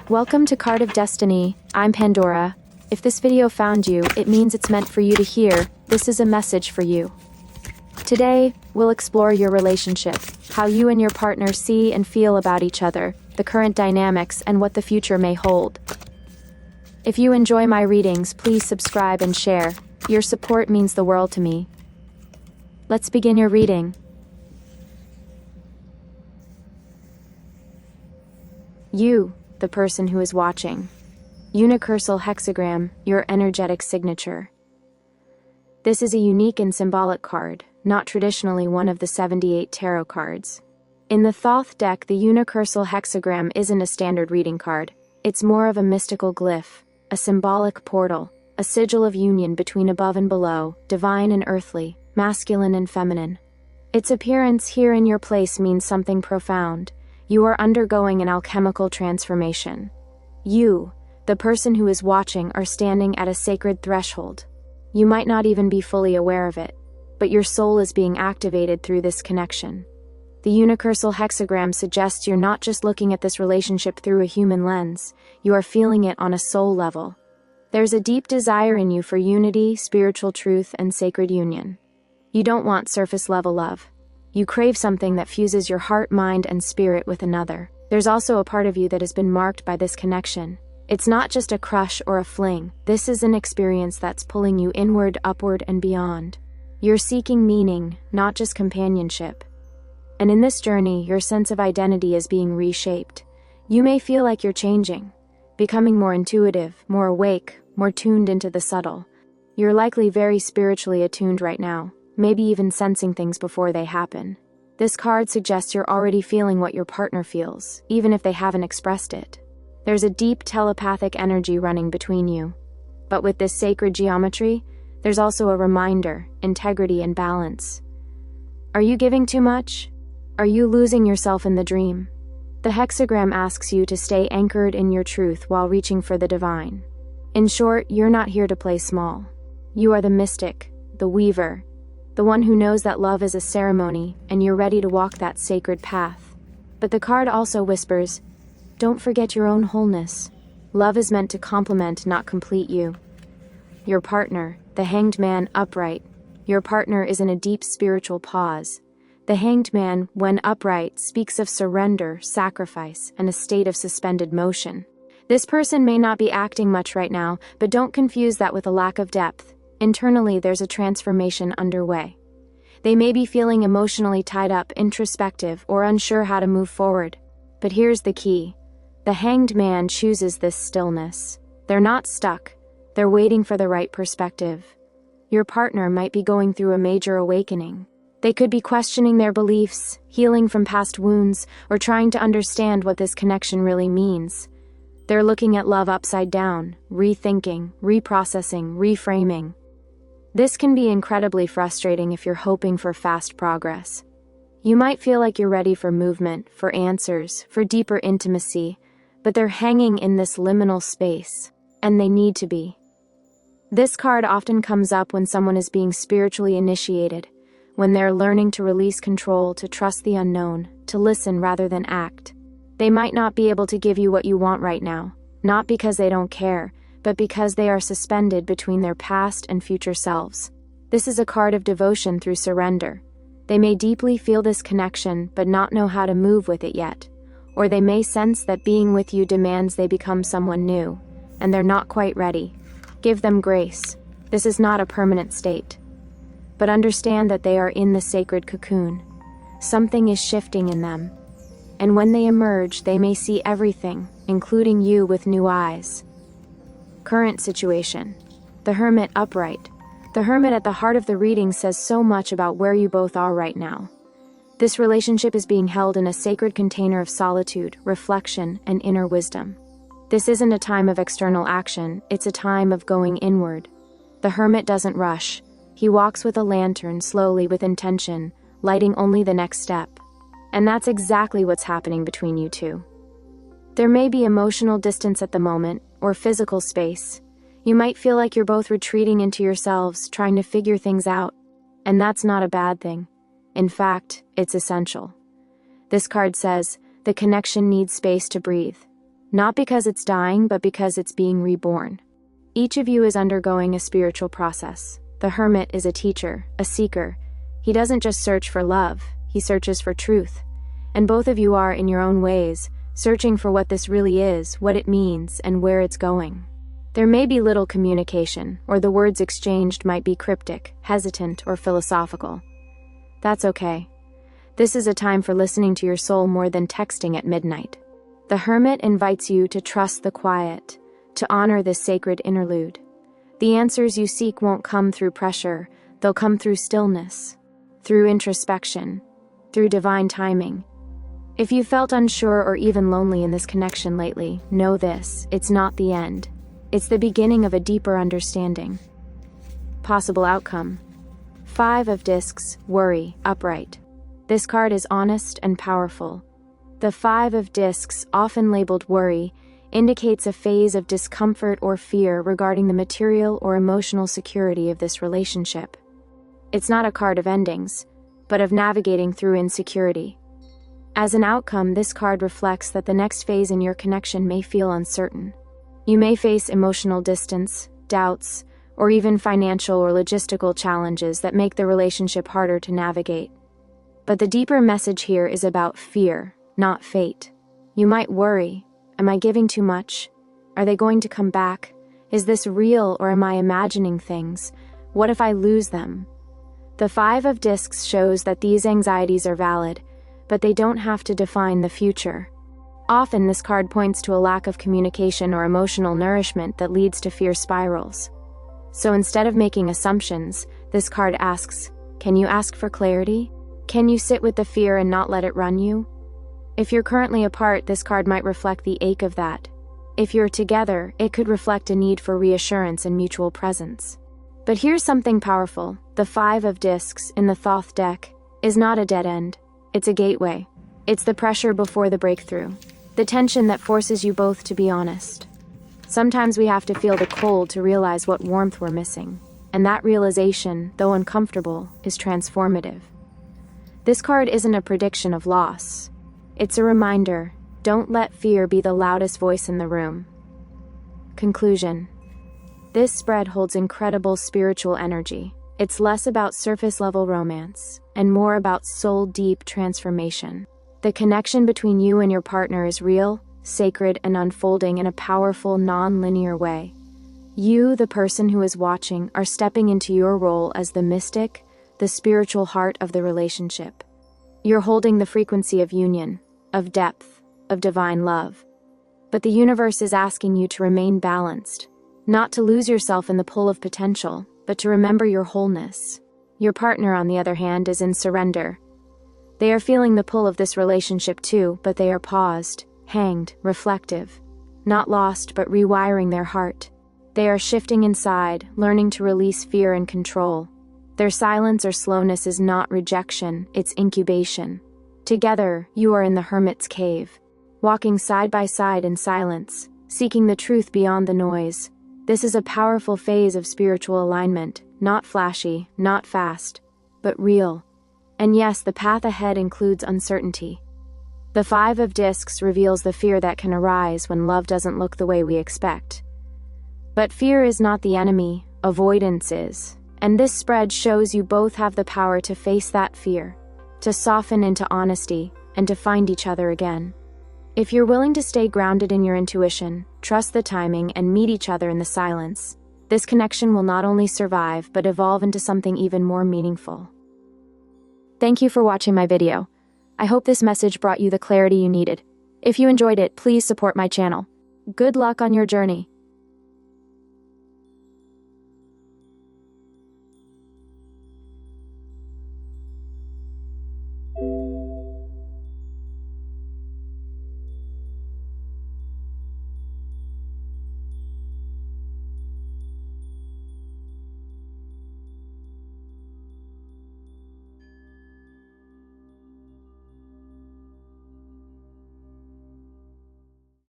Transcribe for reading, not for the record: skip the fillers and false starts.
Welcome to Card of Destiny. I'm Pandora. If this video found you, it means it's meant for you to hear. This is a message for you. Today, we'll explore your relationship, how you and your partner see and feel about each other, the current dynamics, and what the future may hold. If you enjoy my readings, please subscribe and share. Your support means the world to me. Let's begin your reading. You, the person who is watching. Unicursal hexagram, your energetic signature. This is a unique and symbolic card, not traditionally one of the 78 tarot cards. In the Thoth deck, the unicursal hexagram isn't a standard reading card. It's more of a mystical glyph, a symbolic portal, a sigil of union between above and below, divine and earthly, masculine and feminine. Its appearance here in your place means something profound. You are undergoing an alchemical transformation. You, the person who is watching, are standing at a sacred threshold. You might not even be fully aware of it, but your soul is being activated through this connection. The unicursal hexagram suggests you're not just looking at this relationship through a human lens, you are feeling it on a soul level. There's a deep desire in you for unity, spiritual truth, and sacred union. You don't want surface-level love. You crave something that fuses your heart, mind, and spirit with another. There's also a part of you that has been marked by this connection. It's not just a crush or a fling. This is an experience that's pulling you inward, upward, and beyond. You're seeking meaning, not just companionship. And in this journey, your sense of identity is being reshaped. You may feel like you're changing, becoming more intuitive, more awake, more tuned into the subtle. You're likely very spiritually attuned right now, maybe even sensing things before they happen. This card suggests you're already feeling what your partner feels, even if they haven't expressed it. There's a deep telepathic energy running between you. But with this sacred geometry, there's also a reminder, integrity and balance. Are you giving too much? Are you losing yourself in the dream? The hexagram asks you to stay anchored in your truth while reaching for the divine. In short, you're not here to play small. You are the mystic, the weaver, the one who knows that love is a ceremony and you're ready to walk that sacred path. But the card also whispers, don't forget your own wholeness. Love is meant to complement, not complete you. Your partner, the hanged man, upright. Your partner is in a deep spiritual pause. The hanged man, when upright, speaks of surrender, sacrifice, and a state of suspended motion. This person may not be acting much right now, but don't confuse that with a lack of depth. Internally, there's a transformation underway. They may be feeling emotionally tied up, introspective, or unsure how to move forward. But here's the key. The hanged man chooses this stillness. They're not stuck. They're waiting for the right perspective. Your partner might be going through a major awakening. They could be questioning their beliefs, healing from past wounds, or trying to understand what this connection really means. They're looking at love upside down, rethinking, reprocessing, reframing. This can be incredibly frustrating if you're hoping for fast progress. You might feel like you're ready for movement, for answers, for deeper intimacy, but they're hanging in this liminal space, and they need to be. This card often comes up when someone is being spiritually initiated, when they're learning to release control, to trust the unknown, to listen rather than act. They might not be able to give you what you want right now, not because they don't care, but because they are suspended between their past and future selves. This is a card of devotion through surrender. They may deeply feel this connection but not know how to move with it yet, or they may sense that being with you demands they become someone new, and they're not quite ready. Give them grace. This is not a permanent state. But understand that they are in the sacred cocoon. Something is shifting in them. And when they emerge, they may see everything, including you, with new eyes. Current situation. The Hermit upright. The Hermit at the heart of the reading says so much about where you both are right now. This relationship is being held in a sacred container of solitude, reflection, and inner wisdom. This isn't a time of external action, it's a time of going inward. The Hermit doesn't rush. He walks with a lantern, slowly, with intention, lighting only the next step. And that's exactly what's happening between you two. There may be emotional distance at the moment, or physical space. You might feel like you're both retreating into yourselves, trying to figure things out. And that's not a bad thing. In fact, it's essential. This card says, the connection needs space to breathe. Not because it's dying, but because it's being reborn. Each of you is undergoing a spiritual process. The hermit is a teacher, a seeker. He doesn't just search for love, he searches for truth. And both of you are, in your own ways, searching for what this really is, what it means, and where it's going. There may be little communication, or the words exchanged might be cryptic, hesitant, or philosophical. That's okay. This is a time for listening to your soul more than texting at midnight. The hermit invites you to trust the quiet, to honor this sacred interlude. The answers you seek won't come through pressure, they'll come through stillness, through introspection, through divine timing. If you felt unsure or even lonely in this connection lately, know this: it's not the end. It's the beginning of a deeper understanding. Possible outcome: 5 of Discs, worry, upright. This card is honest and powerful. The 5 of Discs, often labeled worry, indicates a phase of discomfort or fear regarding the material or emotional security of this relationship. It's not a card of endings, but of navigating through insecurity. As an outcome, this card reflects that the next phase in your connection may feel uncertain. You may face emotional distance, doubts, or even financial or logistical challenges that make the relationship harder to navigate. But the deeper message here is about fear, not fate. You might worry: am I giving too much? Are they going to come back? Is this real, or am I imagining things? What if I lose them? The 5 of Discs shows that these anxieties are valid, but they don't have to define the future. Often this card points to a lack of communication or emotional nourishment that leads to fear spirals. So instead of making assumptions, this card asks, can you ask for clarity? Can you sit with the fear and not let it run you? If you're currently apart, this card might reflect the ache of that. If you're together, it could reflect a need for reassurance and mutual presence. But here's something powerful: the 5 of Discs in the Thoth deck is not a dead end. It's a gateway. It's the pressure before the breakthrough, the tension that forces you both to be honest. Sometimes we have to feel the cold to realize what warmth we're missing, and that realization, though uncomfortable, is transformative. This card isn't a prediction of loss. It's a reminder: don't let fear be the loudest voice in the room. Conclusion: this spread holds incredible spiritual energy. It's less about surface-level romance, and more about soul-deep transformation. The connection between you and your partner is real, sacred, and unfolding in a powerful, non-linear way. You, the person who is watching, are stepping into your role as the mystic, the spiritual heart of the relationship. You're holding the frequency of union, of depth, of divine love. But the universe is asking you to remain balanced, not to lose yourself in the pull of potential, but to remember your wholeness. Your partner, on the other hand, is in surrender. They are feeling the pull of this relationship too, but they are paused, hanged, reflective. Not lost, but rewiring their heart. They are shifting inside, learning to release fear and control. Their silence or slowness is not rejection, it's incubation. Together, you are in the hermit's cave, walking side by side in silence, seeking the truth beyond the noise. This is a powerful phase of spiritual alignment, not flashy, not fast, but real. And yes, the path ahead includes uncertainty. The 5 of Discs reveals the fear that can arise when love doesn't look the way we expect. But fear is not the enemy, avoidance is. And this spread shows you both have the power to face that fear, to soften into honesty, and to find each other again. If you're willing to stay grounded in your intuition, trust the timing, and meet each other in the silence, this connection will not only survive, but evolve into something even more meaningful. Thank you for watching my video. I hope this message brought you the clarity you needed. If you enjoyed it, please support my channel. Good luck on your journey.